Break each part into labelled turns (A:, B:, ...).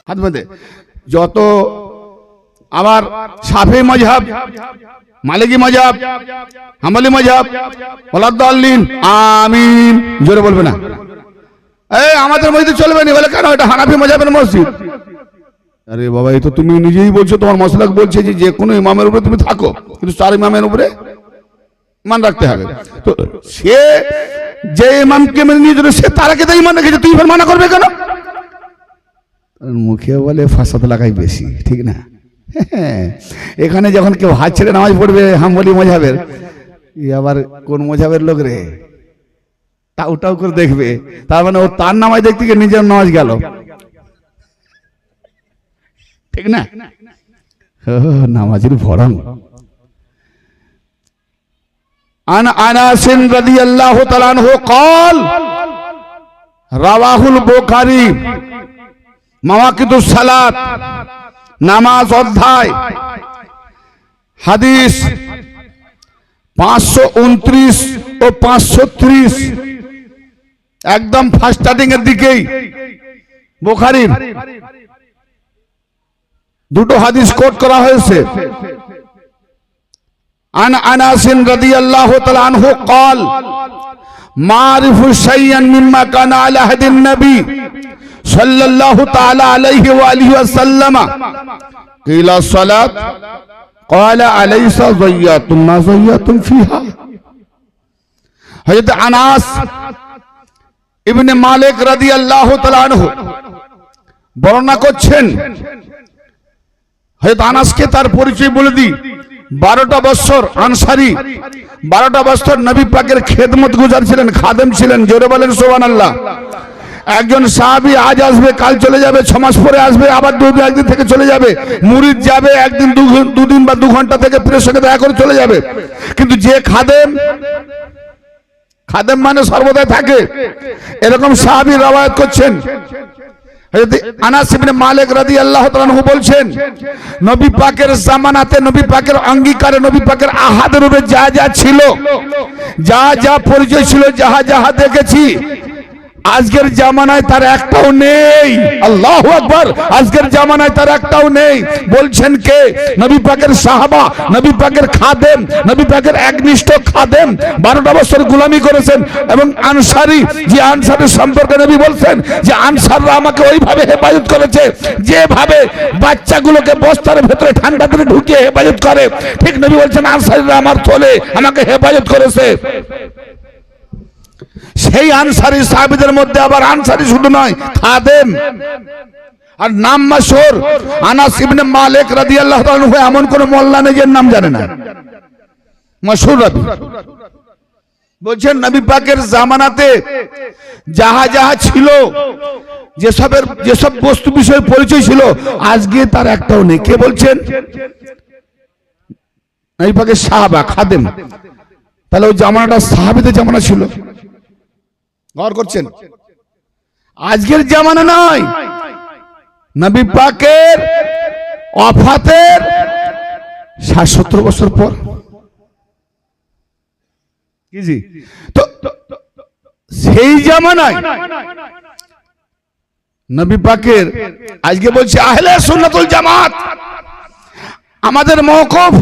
A: হাত বাঁধে। যত আবার শাফি মাযহাব, মালিকি মাযহাব, হাম্বলি মাযহাব, ওয়ালাদ্দাল্লিন, আমিন জোরে বলবে না। এই আমাদের মসজিদে চলবে না বলে কেন? এটা হানাফি মাযহাবের মসজিদ। আরে বাবা, এই তো তুমি নিজেই বলছো, তোমার মাসলাক বলছে যে কোনো ইমামের উপরে তুমি থাকো, কিন্তু 4 ইমামের উপরে মান রাখতে হবে। তো সে যে ইমামকে মেনে নিয়ে সে তারাকে তো ইমান রেখেছে, তুই মানা করবে কেন? মুখে বলে ফাসাদ লাগাই বেশি, ঠিক না? এখানে যখন কেউ হাত ছেড়ে নামাজ পড়বে হাম্বলি মাযহাবের, আবার কোন মাযহাবের লোক রে টাউ টাউ করে দেখবে, তার মানে ও তার নামাজ দেখতে গিয়ে নিজের নামাজ গেল, ঠিক না? নামাজের ভরং। عن انس رضي الله تعالى عنه قال رواه البخاري مواقيت الصلاة নামাজ অধ্যায় হাদিস 529 ও 530, একদম ফার্স্ট স্টার্টিং এর দিকেই বুখারীর দুটো হাদিস কোট করা হয়েছে। عن انس رضي الله تعالى عنه قال معرف شيئا مما كان على عهد النبي صلى الله تعالى عليه واله وسلم قيل الصلاة قال أليس ضيعتم ما ضيعتم فيها। হযরত আনাস ইবনে মালিক রাদিয়াল্লাহু তাআলা আনহু বর্ণনা করছেন। হযরত আনাসকে তার পরিচয় বলে দিই। 12টা বছর আনসারী, 12টা বছর নবী পাকের খেদমত গুজার ছিলেন, খাদেম ছিলেন। জোরে বলেন সুবহানাল্লাহ। একজন সাহাবী আজ আসবে, কাল চলে যাবে, 6 মাস পরে আসবে, আবার একদিন থেকে চলে যাবে। মুরিদ যাবে, একদিন দুদিন বা 2 ঘন্টা থেকে পীরের সঙ্গে দেখা করে চলে যাবে। কিন্তু যে খাদেম, খাদেম মানে সর্বদাই থাকে, এরকম সাহাবী রওয়ায়াত করছেন। হযরত আনাস ইবনে মালিক রাদিয়াল্লাহু তাআলা আনহু বলছেন, নবী পাকের জামানাতে, নবী পাকের অঙ্গীকারে, নবী পাকের আহাদের উপরে যা যা ছিল, যা যা পরিচয় ছিল, যাহা যাহা দেখেছি, আজকের জামানায় তার একটাও নেই। আল্লাহু আকবার। আজকের জামানায় তার একটাও নেই। বলছেন কে? নবী পাকের সাহাবা, নবী পাকের খাদেম, নবী পাকের একনিষ্ঠ খাদেম, 12টা বছর গোলামি করেছেন। এবং আনসারী, যে আনসারের সম্পর্কে নবী বলছেন যে আনসাররা আমাকে ওইভাবে হেফাজত করেছে যেভাবে বাচ্চাগুলোকে বস্তার ভেতরে ঠান্ডা করে ঢুকিয়ে হেফাজত করে, ঠিক নবী বলছেন আনসারীরা আমার থলে আমাকে হেফাজত করেছে। সেই আনসারী সাহাবীদের মধ্যে আবার আনসারী শুধু নয়, খাদেম। আর নাম মাশহুর আনাস ইবনে মালিক রাদিয়াল্লাহু তাআলা আনহু, এমন কোন মোল্লা নেই যার নাম জানে না, মাশহুর রাবী। বলছেন নবী পাকের জামানাতে যাহা যাহা ছিল, যেসব বস্তু বিষয়ে পরিচয় ছিল, আজকে তার একটাও নেই। কে বলছেন? নবী পাকের সাহাবা, খাদেম। তাহলে ওই জামানাটা সাহাবীদের জামানা ছিল। গৌর করছেন? আজকের জামানা নয়, নবী পাকের ওয়াফাতের 60-70 বছর পর। কি জি? তো সেই জামানায় নবী পাকের, আজকে বলছে আহলে সুন্নাতুল জামাত, আমাদের মওকুফ,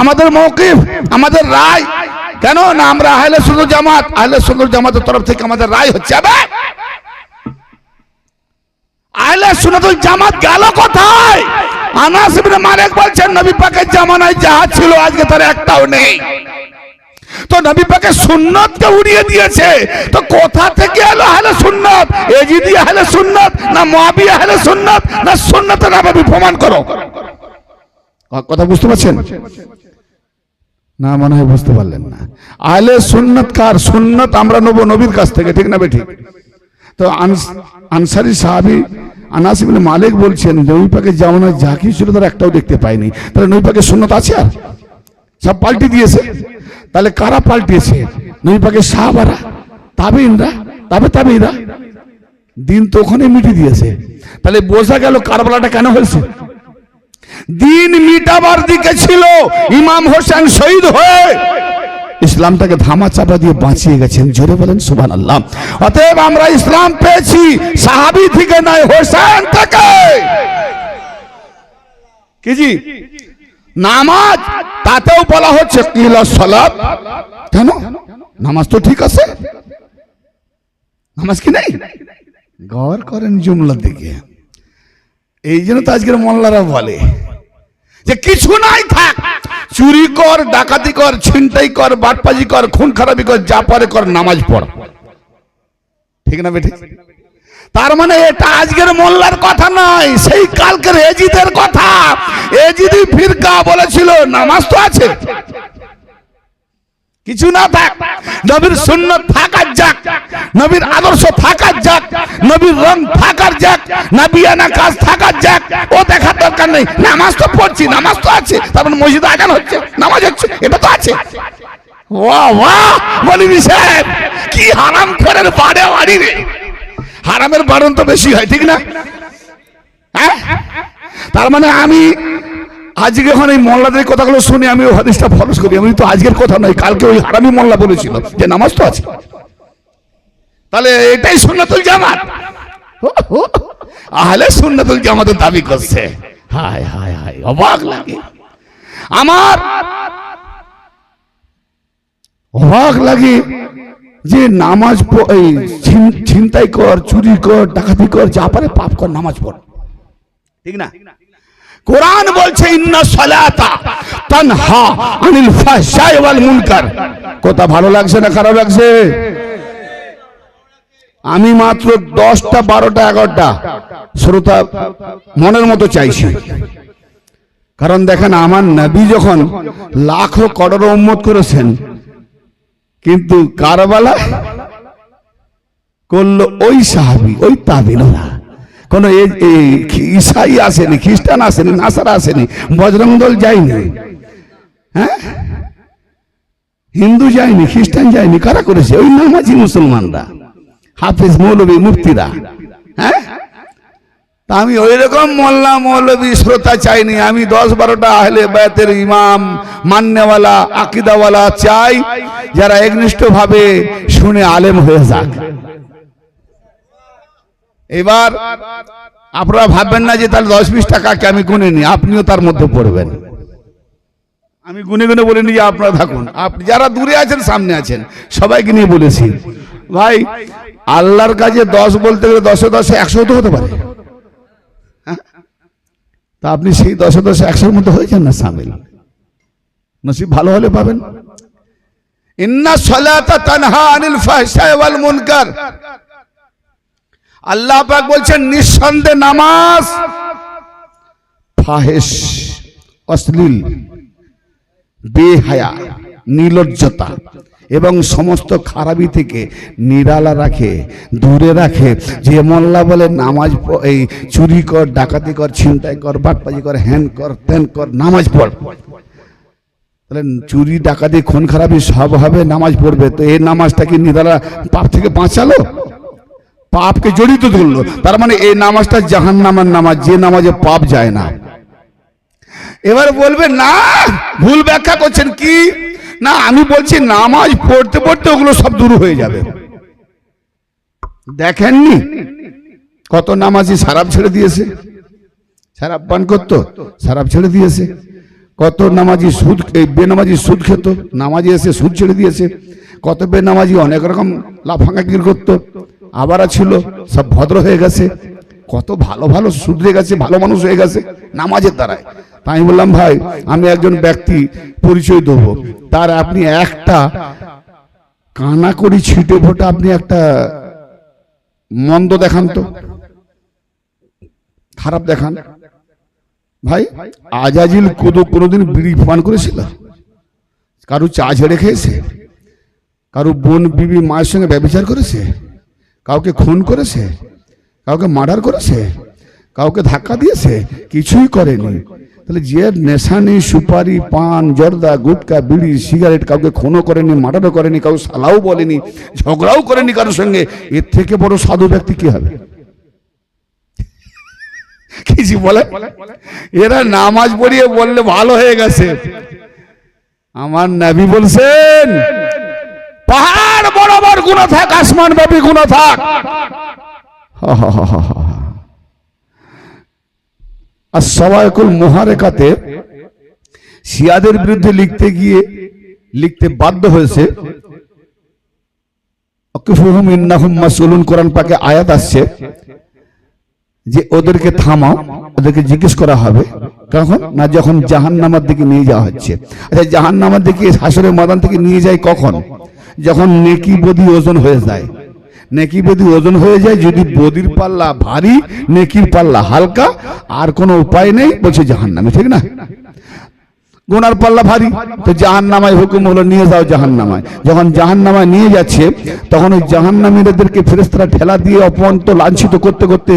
A: আমাদের মওকিফ, আমাদের রায়। কেন না? আমরা আহলে সুন্নাত জামাত, আহলে সুন্নাত জামাতের তরফ থেকে আমাদের রায় হচ্ছে আহলে সুন্নাতুল জামাত গেল কোথায়? আনাস ইবনে মালিক বলছেন নবী পাকের জামানায় যাহা ছিল আজকে তার একটাও নেই। তো নবী পাকের সুন্নাতকে উড়িয়ে দিয়েছে। তো কোথা থেকে এলো আহলে সুন্নাত? এজিদি আহলে সুন্নাত, না মুআবিয়া আহলে সুন্নাত, না সুন্নাতে নববী? প্রমাণ করো। কথা বুঝতে পারছেন না? মনে হয় বুঝতে পারলেন না। আহলে সুন্নাত কার? সুন্নাত আমরা নেব নবীর কাছ থেকে, ঠিক না বেঠিক? তো আনসারী সাহাবী আনাস ইবনে মালিক বলছেন নবী পাকের জামানায় যা কিছু ছিল তার একটাও দেখতে পাইনি। তাহলে নবী পাকের সুন্নাত আছে? আর সব পাল্টে দিয়েছে। তাহলে কারা পাল্টিয়েছে? নবী পাকের সাহাবারা, তাবেঈনরা, তাবেঈরা। দিন তো ওখানে মিটিয়ে দিয়েছে। তাহলে বোঝা গেল কারবালাটা কেন হয়েছে। দিন মিটাবার দিকে ছিল। ইমাম হোসেন শহীদ হয়ে ইসলামটাকে ধামা চাপা দিয়ে বাঁচিয়ে গেছেন। জোরে বলেন সুবহানাল্লাহ। অতএব আমরা ইসলাম পেয়েছি সাহাবী থেকে নয়, হোসেন থেকে। কি জি নামাজ তাতেও বলা হচ্ছে কিলা সালাত। কেন? নামাজ তো ঠিক আছে, নামাজ কি নেই? গৌর করেন জুমলার দিকে। এই জন্য তো আজকের মোল্লারা বলে যে কিছু নাই থাক, চুরি কর, ডাকাতি কর, ছিনতাই কর, বাটপাজি কর, খুন খারাপি কর, যা পারে কর, নামাজ পড়। ঠিক না বেঠিক? তার মানে এটা আজকের মোল্লার কথা নয়, সেই কালকের এজিদের কথা। এজিদি ফিরকা বলেছিল নামাজ তো আছে, কিছু না থাক, নবীর সুন্নাত থাকার যাক, নবীর আদর্শ থাকার যাক, নবীর রং থাকার যাক, নবিয়ানা কাজ থাকার যাক, ও দেখার দরকার নেই। নামাজ তো পড়ছি, নামাজ তো আছে, তারপর মসজিদে আজান হচ্ছে, নামাজ হচ্ছে, এটা তো আছে। বাহ বাহ মৌলভী সাহেব, কি হারাম খোরের বাড়ি রে। হারামের বারণ তো বেশি হয়, ঠিক না? হ্যাঁ, তার মানে আমি আজকে যখন এই মোল্লাদের কথাগুলো শুনি, আমি ওই হাদিসটা ফলো করি। আমি তো আজকের কথা নয়, কালকে ওই হারামি মোল্লা বলেছিল যে নামাজ তো আছে, তাহলে এটাই সুন্নাতুল জামাত। আহলে সুন্নাতুল জামাতের দাবি করছে। হায় হায় হায়, অবাক লাগে আমার, অবাক লাগে যে নামাজ ছিনতাই কর, চুরি কর, ডাকাতি কর, যা পারে পাপ কর, নামাজ পড়, ঠিক না? কোরআন বলছে ইন্না সালাতা তানহা আনিল ফাহশাই ওয়াল মুনকার। কথা ভালো লাগছে না খারাপ লাগছে? আমি মাত্র 10টা 12টা 11টা শ্রোতা মনের মতো চাইছি। কারণ দেখেন, আমার নবী যখন লাখো করোড় উম্মত করেছেন, কিন্তু কারবালা করলো ওই সাহাবী, ওই তাবিনরা। কোন ঈসাই আসেনি, খ্রিস্টান আসেনি, নাসারা আসেনি, বজরং দল যায়নি, হ্যাঁ, হিন্দু যায়নি, খ্রিস্টান যায়নি। কারা করেছে? ওই নামাজি মুসলমানরা, হাফেজ মৌলবী মুফতিরা। হ্যাঁ, তা আমি ওই রকম মোল্লা মৌলবী শ্রোতা চাইনি। আমি 10-12টা আহলে বায়াতের ইমাম মান্যওয়ালা আকীদাওয়ালা চাই, যারা একনিষ্ঠ ভাবে শুনে আলেম হয়ে যাক। এবার আপনারা ভাববেন না যে তাহলে 10-20 টাকাকে আমি গুনে নি, আপনিও তার মধ্যে পড়বেন। আমি গুনে গুনে বলিনি যে আপনারা থাকুন, আপনি যারা দূরে আছেন সামনে আছেন সবাইকে নিয়ে বলেছি। ভাই, আল্লাহর কাছে 10 বলতে গেলে 10-এ 10 100 তো হতে পারে। তা আপনি সেই 10-এ 10 100-এর মধ্যে হয়েছেন না সামিল, নসিব ভালো হলে পাবেন। ইন্না সালাতা তানহা আনিল ফাহশাই ওয়াল মুনকার। আল্লাহ পাক বলছেন নিঃসন্দেহে নামাজ ফাহেশ, অশ্লীল, বেহায়া, নির্লজ্জতা এবং সমস্ত খারাপি থেকে নিরালা রাখে, দূরে রাখে। যে মোল্লা বলে নামাজ এই চুরি কর, ডাকাতি কর, ছিনতাই কর, বাটপাজি কর, হ্যান কর, ত্যান কর, নামাজ পড়, তাহলে চুরি ডাকাতি খুন খারাপি সব হবে, নামাজ পড়বে। তো এই নামাজটা কি নিরালা পাপ থেকে বাঁচালো? পাপকে জড়িত ধরলো। তার মানে এই নামাজটা জাহান্নামের নামাজ, যে নামাজে পাপ যায় না। এবার বলবে না, ভুল ব্যাখ্যা করছেন। কি না, আমি বলছি নামাজ পড়তে পড়তে ওগুলো সব দূর হয়ে যাবে। দেখেননি কত নামাজি শরাব ছেড়ে দিয়েছে, শরাব পান করতো, শরাব ছেড়ে দিয়েছে। কত নামাজি সুদ, বেনামাজি সুদ খেত, নামাজি এসে সুদ ছেড়ে দিয়েছে। কত বেনামাজি অনেক রকম লাফাঙ্গাগির করতো, আবার ছিল, সব ভদ্র হয়ে গেছে। কত ভালো ভালো শুধরে গেছে, ভালো মানুষ হয়ে গেছে নামাজের দ্বারায়। তাই আমি বললাম, ভাই আমি একজন ব্যক্তি পরিচয় দেবো, তার আপনি একটা কানা করি ছিটে ফোটা আপনি একটা মন্দ দেখান তো, খারাপ দেখান। ভাই আজাজিল কোনোদিন বিড়ি পান করেছিল? কারু চা ঝেড়ে খেয়েছে? কারু বোন বিবি মায়ের সঙ্গে ব্যভিচার করেছে? কাউকে খুন করেছে? কাউকে মার্ডার করেছে? কাউকে ধাক্কা দিয়েছে? কিছুই করেনি। তাহলে যে নেশা নেই, সুপারি, পান, জর্দা, গুটকা, বিড়ি, সিগারেট, কাউকে খুনও করেনি, মার্ডারও করেনি, কাউ সালাও বলেনি, ঝগড়াও করেনি কারোর সঙ্গে, এর থেকে বড় সাধু ব্যক্তি কি হবে? কিছু বলে? এরা নামাজ পড়িয়ে বললে ভালো হয়ে গেছে। আমার নবী বলছেন পাহাড় বরাবর গুনাহ থাক, আসমান ব্যাপী গুনাহ থাক। আর সওয়াইকুল মুহারেকাতে শিয়াদের বিরুদ্ধে লিখতে বাধ্য হয়েছে আকিফুহুম ইন্নাহুম মাসউলুন। কোরআন পাকে আয়াত আসছে যে ওদেরকে থামাও, ওদেরকে জিজ্ঞেস করা হবে কখন না, যখন জাহান্নামের দিকে নিয়ে যাওয়া হচ্ছে। আচ্ছা, জাহান্নামের দিকে হাসরের ময়দান থেকে নিয়ে যায় কখন? যখন নেকি বদি ওজন হয়ে যায়। নেকি বদি ওজন হয়ে যায়, যদি বদির পাল্লা ভারী নেকির পাল্লা হালকা, আর কোনো উপায় নেই, বলছে জাহান্নামে, ঠিক না? গুনার পাল্লা ভারী, তো জাহান্নামায় হুকুম হলো নিয়ে যাও জাহান্নামায়। যখন জাহান্নামায় নিয়ে যাচ্ছে তখন ওই জাহান্নামীদেরকে ফেরেশতারা ঠেলা দিয়ে অপমানিত লাঞ্ছিত করতে করতে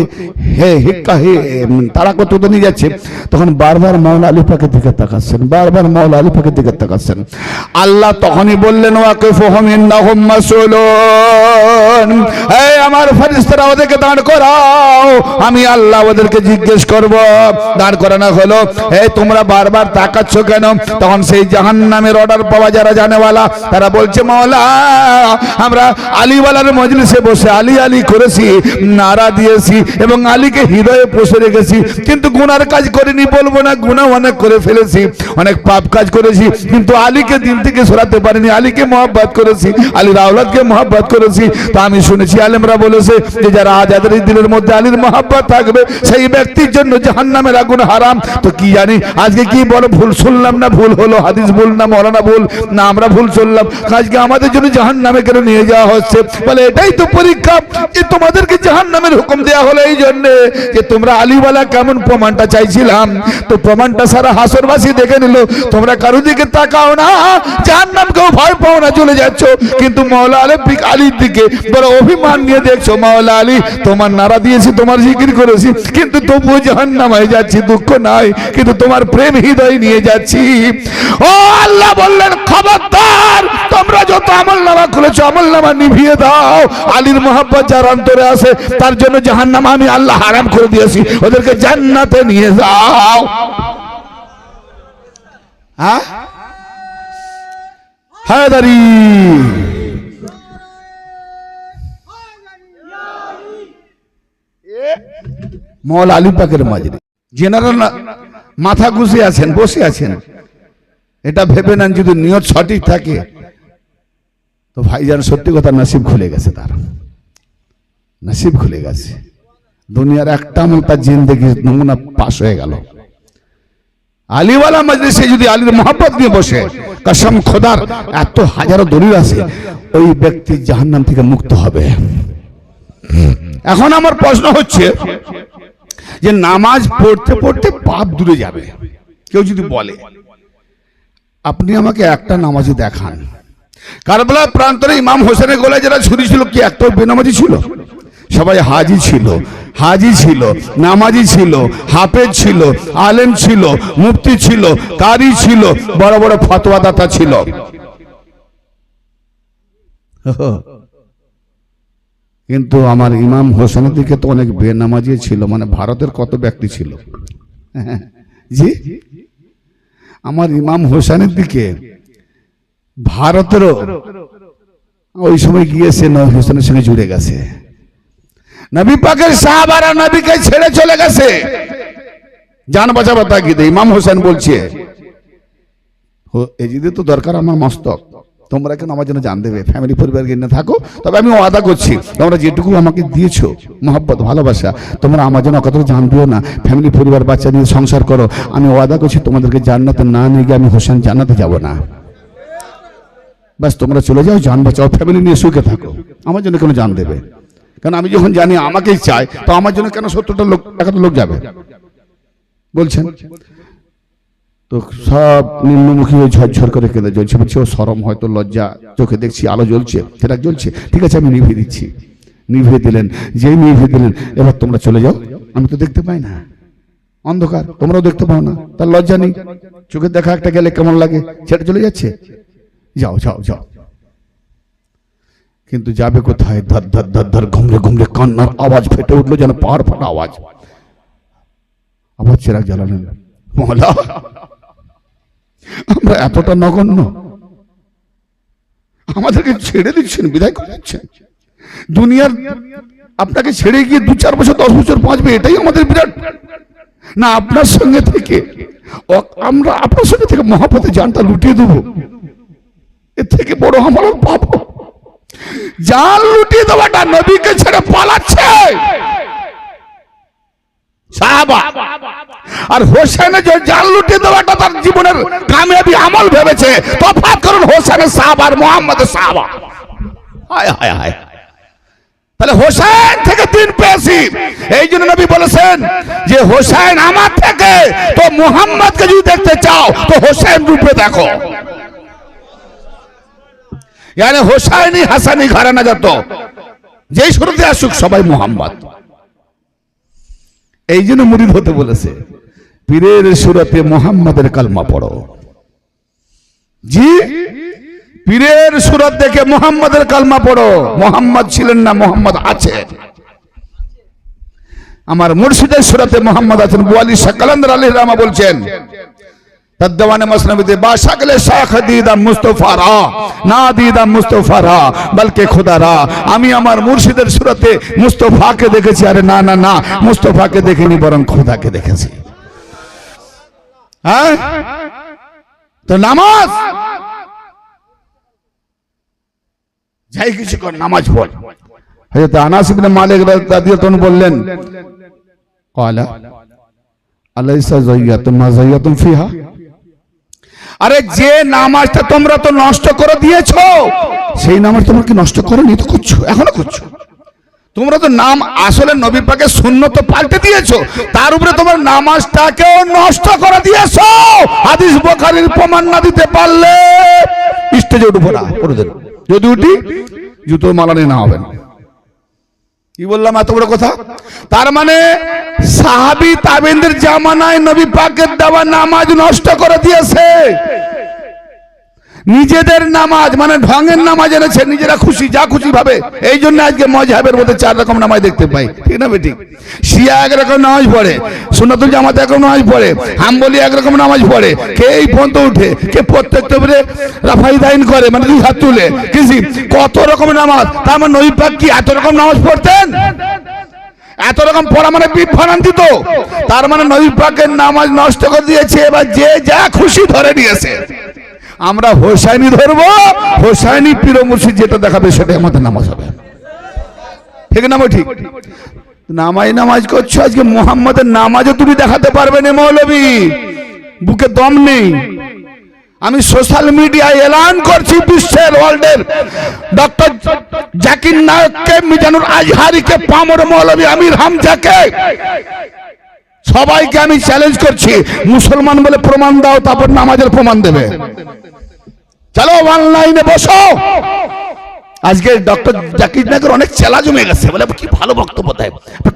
A: তারা করতে নিয়ে যাচ্ছে। তখন বারবার মাওলা আলী পাকের দিকে তাকাচ্ছেন, বারবার মাওলা আলী পাকের দিকে তাকাচ্ছেন। আল্লাহ তখনই বললেন ওয়াকিফুহুম ইন্নাহুম মাসউলুন, এই আমার ফেরেশতারা ওদেরকে দাঁড় করাও, আমি আল্লাহ ওদেরকে জিজ্ঞেস করব। দাঁড় করানো হলো। এই তোমরা বারবার তাকাচ্ছ কেন? তখন সেই জাহান্নামের অর্ডার পাওয়া যারা জানেওয়ালা তারা বলছে মাওলা, আমরা আলীওয়ালার মজলিসে বসে আলী আলী করেছি, নারা দিয়েছি এবং আলীকে হৃদয়ে পোষে রেখেছি, কিন্তু গুনার কাজ করিনি বলবো না, গুনাহ অনেক করে ফেলেছি, অনেক পাপ কাজ করেছি, কিন্তু আলীকে দিন থেকে সরাতে পারিনি। আলীকে মহব্বত করেছি, আলীর আওলাদকে মহব্বত করেছি। তা আমি শুনেছি আলেমরা বলেছে যে যারা যাদের দিলের মধ্যে আলীর মহব্বত থাকবে সেই ব্যক্তির জন্য জাহান্নামের আগুন হারাম। তো কি জানি আজকে কি বড় ভুল শুনলাম না, ভুল হলো, হাদিস ভুল না মৌলানা ভুল না আমরা ভুল শুনলাম, আজকে আমাদের জন্য জাহান্নামে কেন নিয়ে যাওয়া হচ্ছে? বলে এটাই তো পরীক্ষা, যে তোমাদেরকে জাহান্নামের হুকুম দেওয়া হলো এই জন্য যে তোমরা আলীওয়ালা কেমন প্রমাণটা চাইছিলাম, তো প্রমাণটা সারা হাসরবাসী দেখে নিল। তোমরা কারো দিকে তাকাও না, জাহান্নামকেও ভয় পাও না, চলে যাচ্ছ, কিন্তু মাওলা আলীর দিকে বড় অভিমান নিয়ে দেখছো। মাওলা আলী তোমার নারা দিয়েছি, তোমার জিকির করেছি, কিন্তু তবুও জাহান্নামে যাচ্ছি, দুঃখ নাই, কিন্তু তোমার প্রেম হৃদয় নিয়ে যাচ্ছি। ও আল্লাহ বললেন খবরদার, তোমরা যত আমলনামা খুলেছো আমলনামা নিভিয়ে দাও। আলীর মহব্বত যার অন্তরে আছে তার জন্য জাহান্নাম আমি আল্লাহ হারাম করে দিয়েছি, ওদেরকে জান্নাতে নিয়ে যাও। হ্যাঁ হায়দারি মওলা আলী পাকের মাঝে যেনারা মাথা গুছে আছেন, বসে আছেন, এটা ভেবে নেন যদি নিয়ত সঠিক থাকে তো ভাইজান সত্যি কথা নসিব খুলে গেছে, তার নসিব খুলে গেছে। দুনিয়ার একটা আমল তার জিন্দেগি নমুনা পাস হয়ে গেল। আলীওয়ালা মজলিসে যদি আলীর মহব্বত নিয়ে বসে, কসম খোদার এত হাজারো দলিল আছে, ওই ব্যক্তি জাহান্নাম থেকে মুক্ত হবে। এখন আমার প্রশ্ন হচ্ছে যে নামাজ পড়তে পড়তে পাপ দূরে যাবে, কেউ যদি বলে আপনি আমাকে একটা নামাজি দেখান। কারবালার প্রান্তরে ইমাম হোসেনের গলায় যারা ছুরি ছিল কি একটাও বেনামাজি ছিল? সবাই হাজি ছিল, হাজি ছিল, নামাজি ছিল, হাফেজ ছিল, আলেম ছিল, মুফতি ছিল, কারি ছিল, বড় বড় ফতোয়াদাতা ছিল। কিন্তু আমার ইমাম হোসেনের দিকে তো অনেক বেনামাজি ছিল, মানে ভারতের কত ব্যক্তি ছিল। জি, আমার ইমাম হোসেনের দিকে ভারতেরও ওই সময় গিয়েছে, নবী হোসেনের সঙ্গে জুড়ে গেছে। নবী পাকের সাহাবারা নবীকে ছেড়ে চলে গেছে জান বাঁচাবার তাগিদে। ইমাম হোসেন বলছে এজিদে তো দরকার আমার মস্তক, তোমরা কেন আমার জন্য জান দেবে, ফ্যামিলি পরিবার নিয়ে থাকো, তবে আমি ওয়াদা করছি তোমরা যেটুকু আমাকে দিয়েছো মহব্বত ভালোবাসা, তোমরা আমার জন্য কত জান দিও না, ফ্যামিলি পরিবার বাচ্চা নিয়ে সংসার করো, আমি ওয়াদা করছি তোমাদেরকে জান্নাতে না নিয়ে গিয়ে আমি হোসেন জান্নাতে যাব না। বাস তোমরা চলে যাও, জান বাঁচাও, ফ্যামিলি নিয়ে সুখে থাকো, আমার জন্য কেন জান দেবে? কারণ আমি যখন জানি আমাকেই চাই, তো আমার জন্য কেন 70টা লোক 100টা লোক যাবে বলছেন? তো সব নিম্নমুখী হয়ে ঝরঝর করে কেঁদে জ্বলছে, বলছে ও শরম, হয়তো লজ্জা, চোখে দেখছি আলো জ্বলছে, সেটা জ্বলছে, ঠিক আছে আমি নিভিয়ে দিচ্ছি। নিভিয়ে দিলেন, যেই নিভিয়ে দিলেন এবার তোমরা চলে যাও, আমি তো দেখতে পাই না, অন্ধকার, তোমরাও দেখতে পাও না, তার লজ্জা নেই, চোখের দেখা একটা গেলে কেমন লাগে, সেটা চলে যাচ্ছে, যাও যাও যাও। কিন্তু যাবে কোথায়? ধর ধর ধর ধর ঘুমরে ঘুমরে কান্নার আওয়াজ ফেটে উঠলো, যেন পাহাড় ফাটা আওয়াজ। আবার চেরাগ জ্বালালেন, মহলা আমরা এতটা নগণ্য, আমাদেরকে ছেড়ে দিচ্ছেন, বিদায় করে দিচ্ছেন। দুনিয়ার আপনাকে ছেড়ে গিয়ে 2-4 বছর 10 বছর বাঁচবে, এটাই আমাদের বিরাট না। আপনার সঙ্গে থেকে আমরা আপনার সঙ্গে থেকে মহাপথে জানটা লুটিয়ে দেবো, এর থেকে বড় আমার পাপ। জান লুটিয়ে দেওয়াটা নবীকে ছেড়ে পালাচ্ছে সাহাবা, আর হোসেনের যে জান লুটিয়ে দেওয়াটা তার জীবনের কামিয়াবি আমল ভেবেছে। তফাৎ করুন হোসেনের সাহাবা আর মুহাম্মাদের সাহাবা। হায় হায় হায়। তাহলে হোসেন থেকে দিন পেয়েছি, এই জন্য নবী বলেছেন যে হোসেন আমার থেকে, তো মুহাম্মদকে যদি দেখতে চাও তো হোসেন রূপে দেখো। यानी হোসাইনি হাসানি ঘরানা যত যেই শুরুতে আসুক সবাই মুহাম্মদ। এই জন্য মুরিদ হতে বলেছে, পীরের সুরতে মুহাম্মাদের কালমা পড়ো। জি, পীরের সুরত দেখে মুহাম্মাদের কালমা পড়ো। মুহাম্মদ ছিলেন না, মুহাম্মদ আছে। আমার মুর্শিদের সুরতে মুহাম্মদ আছেন। বুয়ালি শাহ কালান্দার আলাইহির রহমা বলছেন তদ্দেওয়ানে মসনবিতে বাশাকলে শাখ দিদাম মুস্তাফারা, না দিদাম মুস্তাফারা বলকে খুদারা। আমি আমার মুর্শিদের সুরতে মুস্তাফাকে দেখেছি। আরে না না না, মুস্তাফাকে দেখিনি, বরং খোদাকে দেখেছি। হ্যাঁ, তো নামাজ যাই কিছু কর, নামাজ পড়। হযরত আনাস ইবনে মালিক রাদিয়াল্লাহু আনহু বললেন, ক্বালা আলাইসা যাইয়াতুন মা যাইয়াতুন ফিহা। আরে যে নামাজটা তোমরা তো নষ্ট করে দিয়েছো, সেই নামাজ তোমরা কি নষ্ট করোনি? তো করছো, এখনো করছো। তোমরা তো নাম আসলে নবী পাকের সুন্নত পাল্টে দিয়েছো, তার উপরে তোমার নামাজটাকেও নষ্ট করে দিয়েছো। হাদিস বুখারীর প্রমাণ না দিতে পারলে স্টেজে উঠবো না, যদি উঠি জুতো মালানি না হবেন। কি বললাম এত বড় কথা? তার মানে সাহাবী তাবেঈনদের জামানায় নবী পাকের দেওয়া নামাজ নষ্ট করে দিয়েছে। নিজেদের নামাজ মানে ঢঙের নামাজ এনেছে, নিজেরা খুশি যা খুশি ভাবে। এই জন্য আজকে মাযহাবের মধ্যে 4 রকম নামাজ দেখতে পাই, ঠিক না বেঠিক? শিয়া এক রকম নামাজ পড়ে, সুন্নাতুল জামাত এক রকম নামাজ পড়ে, হাম্বলি এক রকম নামাজ পড়ে, কে এই পর্যন্ত উঠে, কে প্রত্যেক তকবীরে রাফাই দাইন করে, মানে 2 হাত তুলে, কিসি কত রকম নামাজ। তার মানে নবী পাক কি এত রকম নামাজ পড়তেন? এত রকম পড়া মানে বিভ্রান্তি তো। তার মানে নবী পাকের নামাজ নষ্ট করে দিয়েছে। এবার যে যা খুশি ধরে নিয়েছে। আমরা হোসাইনি ধরবো, হোসাইনি পীর মুর্শিদ যেটা দেখাবে সেটাই আমাদের নামাজ হবে, ঠিক না? ঠিক নামাজ করছো, আজকে মুহাম্মাদের নামাজও তুমি দেখাতে পারবে না মৌলবী, বুকে দম নেই। আমি সোশ্যাল মিডিয়ায় এলান করছি, বিশ্বের ওয়ার্ল্ডের ডক্টর জাকির নায়েককে, মিজানুর আজহারিকে, পামর মৌলবী আমির হামজাকে, সবাইকে আমি চ্যালেঞ্জ করছি, মুসলমান বলে প্রমাণ দাও, তারপর নামাজের প্রমাণ দেবে। চলো অনলাইনে বসো। আজকে ডক্টর জাকির নায়েকের অনেক চেলা জমে গেছে, বলে কি ভালো বক্তব্য দেয়।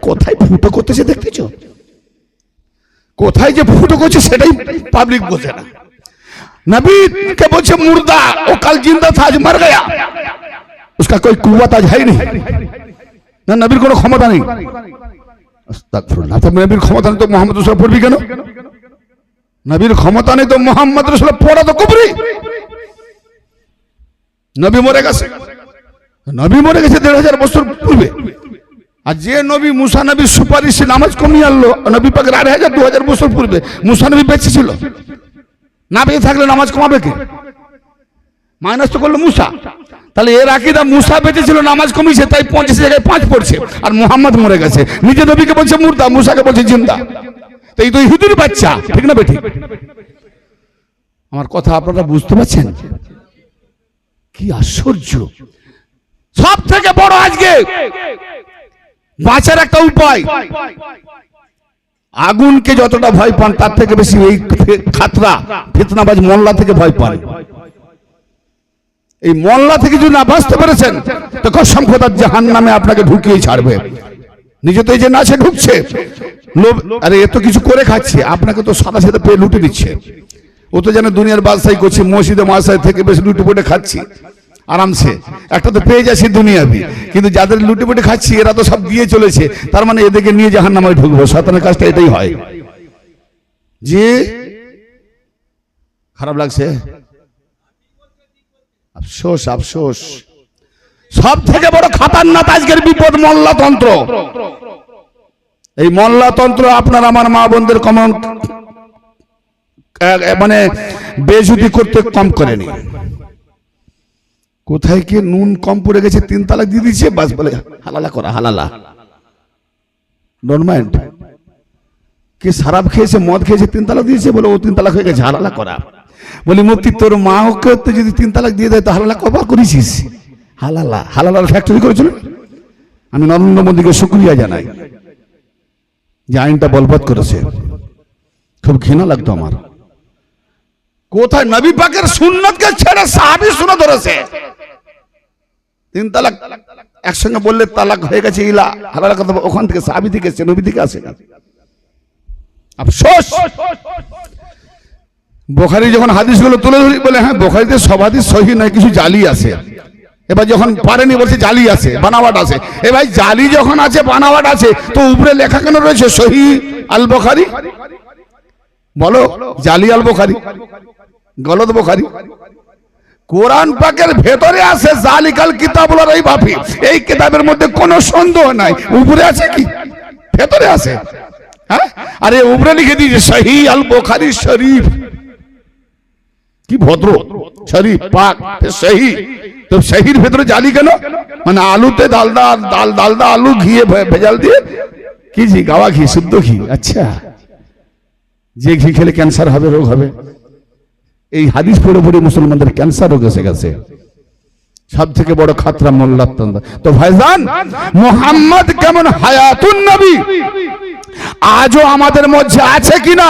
A: কোথায় ফুটো করতেছে দেখতেছো? কোথায় যে ফুটো করছে সেটাই পাবলিক বোঝে না। नबी के बोलছে मुर्दा, वो कल जिंदा था आज मर गया, उसका कोई कुव्वत आज है नहीं ना, नबीर কোনো ক্ষমতা নেই। আস্তাগফিরুল্লাহ। তো নবীর ক্ষমতা নেই তো মুহাম্মদ রাসূলুল্লাহ পড়বি কেন? নবীর ক্ষমতা নেই তো মুহাম্মদ রাসূলুল্লাহ পড়া তো কুফরি। নবী মরে গেছে, নবী মরে গেছে 1500 বছর পূর্বে। আর যে নবী মুসা নবীর সুপারিশে নামাজ কমিয়ে আনলো নবী পাকের 2500 বছর পূর্বে, মুসা নবী বেঁচে ছিল না, বেঁচে থাকলে নামাজ কমাবে কে? মাইনাস তো করলো মুসা। তাহলে এর আকীদা মুসা বেঁচে ছিল, নামাজ কমিয়েছে, তাই 50 জায়গায় 5 পড়ছে। আর মুহাম্মদ মরে গেছে, নিজে নবীকে বলছে মুর্দা, মুসাকে বলছে জিন্দা। তো এই তো ইহুদির বাচ্চা, ঠিক না বেঠিক? আমার কথা আপনারা বুঝতে পারছেন? কি আশ্চর্য! সব থেকে বড় আজকে বাঁচার একটা উপায়, আগুনকে যতটা ভয় পান তার থেকে বেশি এই খাতরা ফিতনাবাজ মোল্লা থেকে ভয় পান। এই মোল্লা থেকে যদি না বাঁচতে পেরেছেন তো কসম খোদার জাহান্নামে আপনাকে ঢুকিয়ে ছাড়বে। নিজে তো এই যে নাচে ঢুকছে লোভ, আরে এত কিছু করে খাচ্ছে, আপনাকে তো সাদা সাদা পেয়ে লুটে দিচ্ছে। ও তো জানে দুনিয়ার বাদশাহী করছে, মসজিদে মাসায় থেকে বেশ লুটে পুটে খাচ্ছি আরামসে, একটা তো পেয়ে যাচ্ছি দুনিয়াবি। কিন্তু যাদের লুটে পুটে খাচ্ছি এরা তো সব দিয়ে চলেছে, তার মানে এদেরকে নিয়ে জাহান্নামে ঢুকবো। শয়তানের কাজটা এটাই হয়। যে খারাপ লাগছে? আফসোস আফসোস। সব থেকে বড় খাতারনাক আজকের বিপদ মোল্লাতন্ত্র। এই মোল্লাতন্ত্র আপনার আমার মা বোনদের কমন মানে বেজুতি করতে কম করেনি। কোথায় কি নুন কম পড়ে গেছে 3 তালাক দিয়ে দিচ্ছে, বাস বলে হালালা করা, হালালা, ডোন্ট মাইন্ড। কে শরাব খেয়েছে, মদ খেয়েছে, 3 তালাক দিয়েছে, বলে ও 3 তালাক হয়ে গেছে, হালালা করা। বলি মুফতি তোর মা ওকে যদি 3 তালাক দিয়ে দেয় তো হালালা কবার করেছিস? হালালা, হালালার ফ্যাক্টরি করেছিল। আমি নরেন্দ্র মোদীকে শুকরিয়া জানাই যে আইনটা বলবৎ করেছে। খুব ঘৃণা লাগতো আমার। কোথায় নবী পাকের সুন্নতকে ছেড়ে সাহাবী সুন্নাত ধরেছে। 3 তালাক একসঙ্গে বললে তালাক হয়ে গেছে, ইলা হালালা কথা ওখান থেকে সাহাবী থেকে এসেছে, নবী থেকে আসে না। আফসোস। বুখারী যখন হাদিসগুলো তুলে ধরি বলে হ্যাঁ বুখারীতে সব হাদিস সহিহ নয়, কিছু জালি আছে। এবার যখন পারেনি বলছে জালি আছে, বানাওয়াট আছে। এ ভাই জালি যখন আছে, বানাওয়াট আছে, তো উপরে লেখা কেন রয়েছে সহিহ আল বুখারী? বলো জালি আল বুখারী, গলত বুখারী। কোরআন পাকের ভেতরে আছে জালিকাল কিতাবুল রাইবা ফি, এই কিতাবের মধ্যে কোনো সন্দেহ নাই। উপরে আছে কি? ভেতরে আছে। হ্যাঁ, আরে উপরে লিখে দিয়েছে সহিহ আল বুখারী শরীফ। কি ভদ্র, শরীফ পাক সহিহ। তো সহির ভেতরে জালি কেন? মানে আলুতে ডালদা আলু ঘিয়ে ভেজাল দিয়ে কি ঘি? গাওয়া ঘি, শুদ্ধ ঘি। আচ্ছা, যে ঘি খেলে ক্যান্সার হবে, রোগ হবে। এই হাদিস পড়ে পড়ে মুসলমানদের ক্যান্সার রোগ এসে গেছে। সব থেকে বড় খাতরা মোল্লাতন্ত্র। তো ভাইজান, মুহাম্মদ কেমন হায়াতুন নবী আজও আমাদের মধ্যে আছে কিনা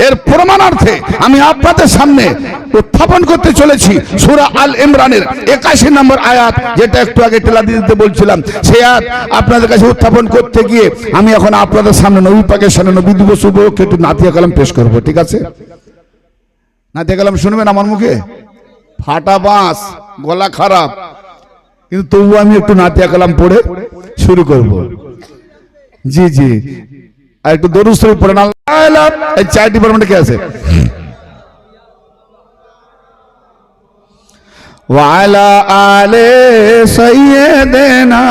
A: এর প্রমাণার্থে আমি আপনাদের সামনে উত্থাপন করতে চলেছি সূরা আল ইমরানের 81 নম্বর আয়াত, যেটা একটু আগে তেলা দিতে বলছিলাম। সেই আয়াত আপনাদের কাছে উত্থাপন করতে গিয়ে আমি এখন আপনাদের সামনে নবী পাকের সামনে নবী দিবস উপলক্ষে একটু নাতিয়া কালাম পেশ করব। ঠিক আছে? নাতিয়া কালাম শুনবেন আমার মুখে? ফাটা বাঁশ, গলা খারাপ, কিন্তু তবু আমি একটু নাতিয়া কালাম পড়ে শুরু করব। জি জি, আর একটু দরুদ শরীফ পড়েন। আল্লাহ, এই 4 ডিপার্টমেন্টে কে আছে? ওয়া আলা আলে সাইয়্যিদিনা